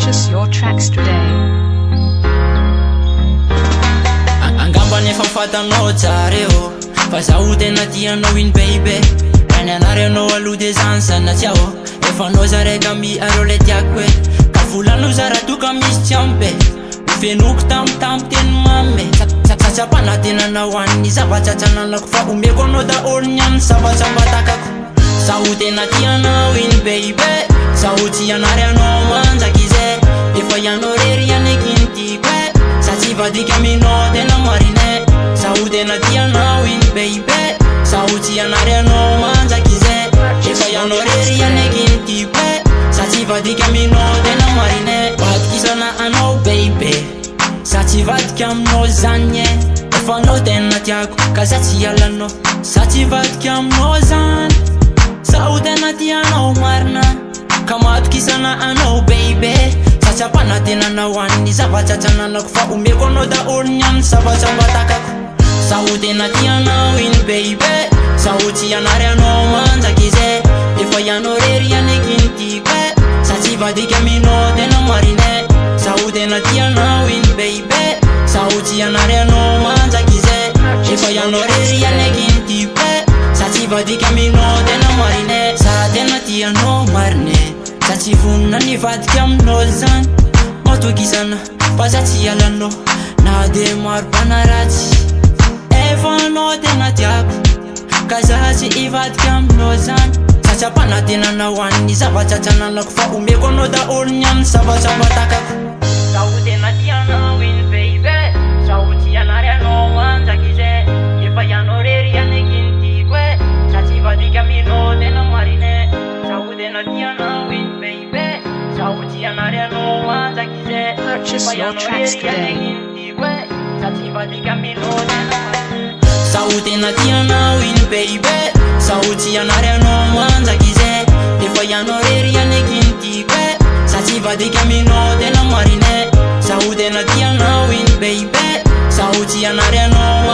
Purchase your tracks today. Angamba nefa fatanao tsara eo fa zaho tena tianao iny baby raha nianary anao aloha de zany sanatsiaho efa anao zaraiky miareo le tiako e ka volanao za raha toka misy tsy ampy fenoko tampotampo teny mamy satsapana tena nahoan'ny zava-tsatsananako fa omeko anao daholo nyany savatsambatakako zaho tena tianao iny baby zaho tsy ianary anao manjaky izy efa ianao rery aneky iny tiako e sa tsy vadika aminao tena marine zaho tena tianao iny baby zaho tsy ianary anao manjaky izy efa ianao rery aneky iny tiako e sa tsy vadika aminao tena marine vadikisana anao baby sa tsy vadika aminao zany e efa anao tena tiako ka za tsy ialanao sa tsy vadika aminao zany zaho tena tianao marina ka matokisana anao baby satsy apana tena nahoan'ny zava-tsatsananako fa omeko anao daholo nyany savatsambatakako zaho tena tianao iny baby zaho tsy ianary anao manjaky izy efa ianao rery aneky iny tiako e sa tsy vadika aminao tena marine zaho tena tianao iny baby zaho tsy ianary anao manjaky izy efa ianao rery aneky iny tiako e sa tsy vadika aminao tena marine za tena tianao marine sa tsy vonona ny vadika aminao zany matokisana fa za tsy ialanao na de marobana ratsy efa anao tena tiako ka za tsy ivadika aminao zany satsy apana tena nahoan'ny zava-tsatsananako fa omeko anao daholo nyany savatsambatakako zaho tena tianao iny baby zaho tsy ianary anao manjaky izy efa ianao rery aneky iny tiako e sa tsy vadika aminao tena marine zaho tena tianao iny baby zaho tsy ianary anao manjaky izy Purchase your tracks today. sa tsy vadika aminao tena marine zaho tena tianao iny baby zaho tsy ianary anao manjaky izy efa ianao rery aneky iny tiako e sa tsy vadika aminao tena marine zaho tena tianao iny baby zaho tsy ianary anao